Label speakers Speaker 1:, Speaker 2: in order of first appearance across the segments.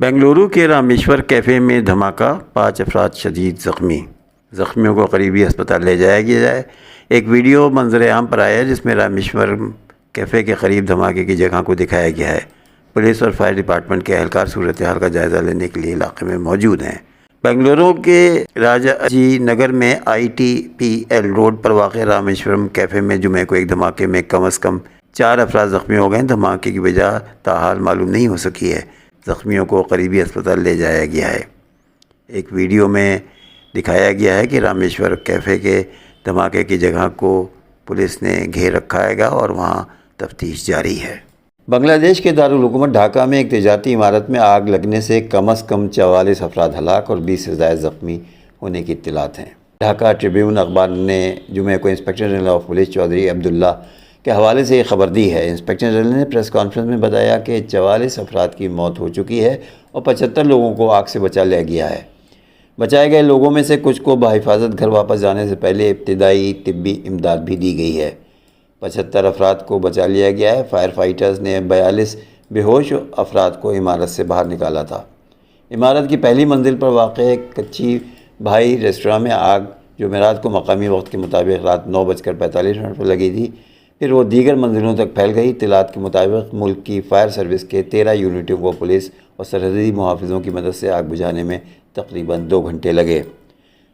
Speaker 1: बेंगलुरु के रामेश्वर कैफ़े में धमाका, 5 अफराद शदीद ज़ख्मी। ज़ख्मियों को करीबी अस्पताल ले जाया गया है। एक वीडियो मंजर आम पर आया है जिसमें रामेश्वर कैफ़े के करीब धमाके की जगह को दिखाया गया है। पुलिस और फायर डिपार्टमेंट के एहलकार सूरत हाल का जायज़ा लेने के लिए इलाके में मौजूद हैं। बेंगलुरु के राजाजी नगर में ITPL रोड पर वाक़ रामेश्वरम कैफ़े में जुमे को एक धमाके में कम अज़ कम 4 अफराद ज़ख्मी हो गए। धमाके की वजह ताहाल मालूम नहीं हो सकी है। ज़ख्मियों को करीबी अस्पताल ले जाया गया है। एक वीडियो में दिखाया गया है कि रामेश्वर कैफ़े के धमाके की जगह को पुलिस ने घेर रखा है और वहां तफ्तीश जारी है। बांग्लादेश के दारुल हुकूमत ढाका में एक तिजारती इमारत में आग लगने से कम अज़ कम 44 अफराद हलाक और 20 से ज़ायद ज़ख्मी होने की इत्तलात हैं। ढाका ट्रिब्यून अखबार ने जुमे को inspector general of police Chaudhary Abdullah के हवाले से ये खबर दी है। इंस्पेक्टर जनरल ने प्रेस कॉन्फ्रेंस में बताया कि 44 अफराद की मौत हो चुकी है और 75 लोगों को आग से बचा लिया गया है। बचाए गए लोगों में से कुछ को बहिफाजत घर वापस जाने से पहले इब्तिदाई तिब्बी इमदाद भी दी गई है। 75 अफराद को बचा लिया गया है। फायर फाइटर्स ने 42 बेहोश अफराद को इमारत से बाहर निकाला था। इमारत की पहली मंजिल पर वाक़ कच्ची भाई रेस्टोरेंट में आग जुमेरात को मकामी वक्त के मुताबिक रात 9:45 पर लगी थी। फिर वो दीगर मंजिलों तक फैल गई। इत्तलात के मुताबिक मुल्क की फायर सर्विस के 13 यूनिटों को पुलिस और सरहदी मुहाफ़िज़ों की मदद से आग बुझाने में तकरीबन 2 घंटे लगे।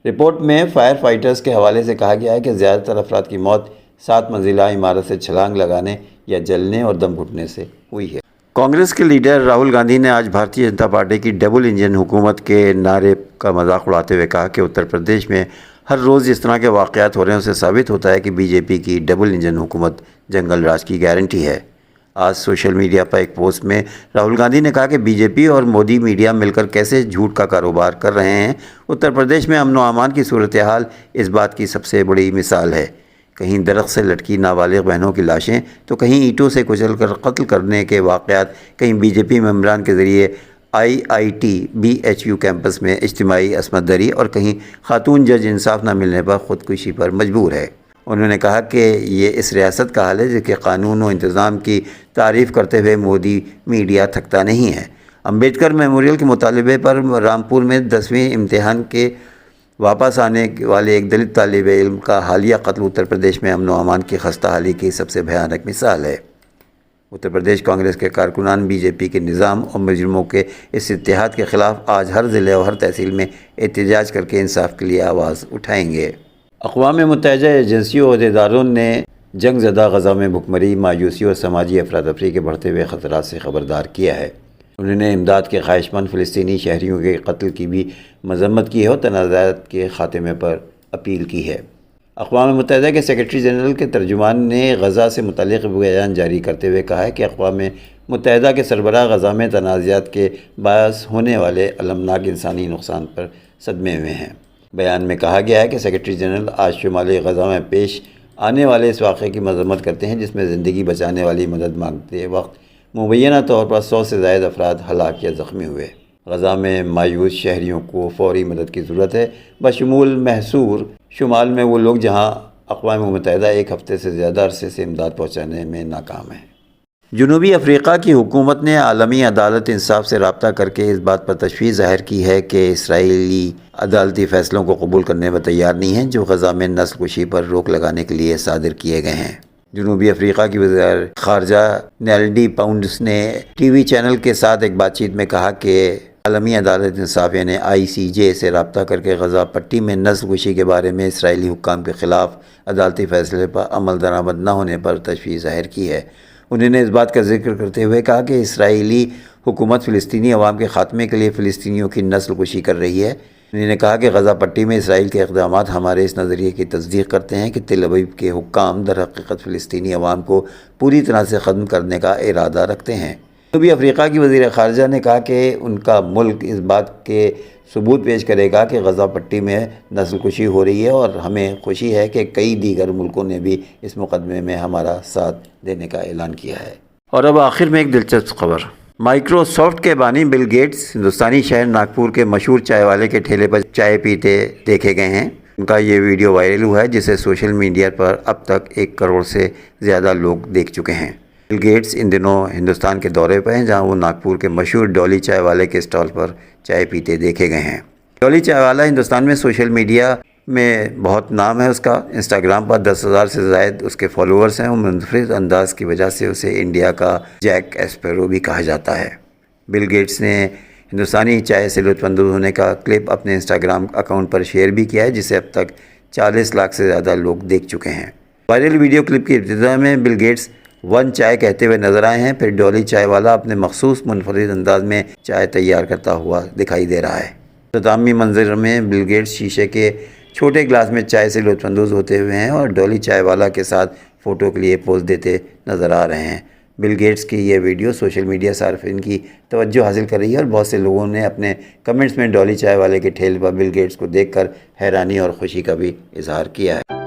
Speaker 1: रिपोर्ट में फायर फाइटर्स के हवाले से कहा गया है कि ज़्यादातर अफराद की मौत 7 मंजिला इमारत से छलांग लगाने या जलने और दम घुटने से हुई है। कांग्रेस के लीडर राहुल गांधी ने आज भारतीय जनता पार्टी की डबल इंजन हुकूमत के नारे का मजाक उड़ाते हुए कहा कि उत्तर प्रदेश में हर रोज़ जिस तरह के वाक़यात हो रहे हैं उससे साबित होता है कि बीजेपी की डबल इंजन हुकूमत जंगल राज की गारंटी है। आज सोशल मीडिया पर एक पोस्ट में राहुल गांधी ने कहा कि बीजेपी और मोदी मीडिया मिलकर कैसे झूठ का कारोबार कर रहे हैं। उत्तर प्रदेश में अमन व अमान की सूरत हाल इस बात की सबसे बड़ी मिसाल है। कहीं दरख्त से लटकी नाबालिग बहनों की लाशें तो कहीं ईंटों से कुचल कर कत्ल करने के वाक़यात, कहीं बीजेपी मेंबरान के ज़रिए IIT BHU कैंपस में इज्तिमाई असमत दरी और कहीं खातून जज इंसाफ न मिलने पर ख़ुदकुशी पर मजबूर है। उन्होंने कहा कि ये इस रियासत का हाल है जिसके कानून और इंतज़ाम की तारीफ़ करते हुए मोदी मीडिया थकता नहीं है। अम्बेडकर मेमोरियल के मुतालबे पर रामपुर में 10वीं इम्तिहान के वापस आने वाले एक दलित तालिब इल्म का हालिया कत्ल उत्तर प्रदेश में अमन व अमान की खस्ता हाली की सबसे भयानक मिसाल है। उत्तर प्रदेश कांग्रेस के कारकुनान बीजेपी के निज़ाम और मुजरिमों के इस इत्तेहाद के ख़िलाफ़ आज हर ज़िले और हर तहसील में एहतजाज करके इंसाफ के लिए आवाज़ उठाएंगे। अक़वाम मुत्तहिदा एजेंसियों और इदारों ने जंग ज़दा गज़ा में भुखमरी, मायूसी और समाजी अफरा तफरी के बढ़ते हुए ख़तरात से ख़बरदार किया है। उन्होंने इमदाद के ख्वाहिशमंद फ़लस्तीनी शहरियों के कत्ल की भी मज़म्मत की है और तनाज़ात के ख़ात्मे पर अपील की है। अक़वाम मुत्तहिदा के सेक्रेटरी जनरल के तर्जुमान ने गज़ा से मुतल्लिक़ बयान जारी करते हुए कहा है कि अक़वाम मुत्तहिदा के सरबराह गज़ा में तनाज़ात के बायस होने वाले अलमनाक इंसानी नुकसान पर सदमे में हैं। बयान में कहा गया है कि सेक्रेटरी जनरल आज शुमाली गज़ा में पेश आने वाले इस वाक़े की मज़म्मत करते हैं जिसमें ज़िंदगी बचाने वाली मदद मांगते वक्त मुबैना तौर पर 100 से ज़ायद अफराद हलाक या ज़ख्मी हुए। गज़ा में मायूस शहरियों को फ़ौरी मदद की ज़रूरत है, बशमूल महसूर शुमाल में वो लोग जहाँ अक़वाम मुत्तहिदा एक हफ़्ते से ज़्यादा अरसे से इमदाद पहुँचाने में नाकाम है। जनूबी अफ्रीका की हुकूमत ने आलमी अदालत इंसाफ से रब्ता करके इस बात पर तशवीश ज़ाहिर की है कि इसराइली अदालती फ़ैसलों को कबूल करने में तैयार नहीं हैं जो गज़ा में नस्ल कुशी पर रोक लगाने के लिए सादिर किए गए हैं। जनूबी अफ्रीका की वज़ीर ख़ारजा नेल्डी पाउंड्स ने TV चैनल के साथ एक बातचीत में कहा कि आलमी अदालत इंसाफ यानी ICJ से रब्ता करके गज़ा पट्टी में नस्ल कुशी के बारे में इसराइली हुक्काम के ख़िलाफ़ अदालती फ़ैसले पर अमल दरामद न होने पर तशवीश ज़ाहिर की है। उन्होंने इस बात का जिक्र करते हुए कहा कि इसराइली हुकूमत फ़िलिस्तीनी अवाम के ख़ात्मे के लिए फ़िलिस्तीनियों की नस्ल कुशी कर रही है। उन्होंने कहा कि गज़ा पट्टी में इसराइल के इक़दामात हमारे इस नज़रिए की तस्दीक़ करते हैं कि तेल अवीव के हुक्काम दरहक़ीक़त फ़िलिस्तीनी अवाम को पूरी तरह से ख़त्म करने का इरादा रखते हैं। जनूबी अफ्रीका की वज़ीर ख़ारजा ने कहा कि उनका मुल्क इस बात के सबूत पेश करेगा कि गज़ा पट्टी में नस्ल कुशी हो रही है और हमें खुशी है कि कई दीगर मुल्कों ने भी इस मुक़दमे में हमारा साथ देने का ऐलान किया है। और अब आखिर में एक दिलचस्प खबर। माइक्रोसॉफ्ट के बानी बिल गेट्स हिंदुस्तानी शहर नागपुर के मशहूर चाय वाले के ठेले पर चाय पीते देखे गए हैं। उनका ये वीडियो वायरल हुआ है जिसे सोशल मीडिया पर अब तक 1 करोड़ से ज़्यादा लोग देख चुके हैं। بل گیٹس ان دنوں ہندوستان کے دورے پر ہیں، جہاں وہ ناگپور کے مشہور ڈولی چائے والے کے اسٹال پر چائے پیتے دیکھے گئے ہیں۔ ڈولی چائے والا ہندوستان میں سوشل میڈیا میں بہت نام ہے اس کا۔ انسٹاگرام پر 10,000 سے زائد اس کے فالوورز ہیں اور منفرد انداز کی وجہ سے اسے انڈیا کا جیک اسپیرو بھی کہا جاتا ہے۔ بل گیٹس نے ہندوستانی چائے سے لطف اندوز ہونے کا کلپ اپنے انسٹاگرام اکاؤنٹ پر شیئر بھی کیا ہے، جسے اب تک 40 لاکھ سے زیادہ لوگ دیکھ چکے ہیں۔ وائرل ویڈیو کلپ کی ابتدا میں بل گیٹس 1 چائے کہتے ہوئے نظر آئے ہیں، پھر ڈولی چائے والا اپنے مخصوص منفرد انداز میں چائے تیار کرتا ہوا دکھائی دے رہا ہے۔ اختتامی منظر میں بل گیٹس شیشے کے چھوٹے گلاس میں چائے سے لطف اندوز ہوتے ہوئے ہیں اور ڈولی چائے والا کے ساتھ فوٹو کے لیے پوز دیتے نظر آ رہے ہیں۔ بل گیٹس کی یہ ویڈیو سوشل میڈیا صارفین کی توجہ حاصل کر رہی ہے اور بہت سے لوگوں نے اپنے کمنٹس میں ڈولی چائے والے کے ٹھیلے پر بل گیٹس کو دیکھ کر حیرانی اور خوشی کا بھی اظہار کیا ہے۔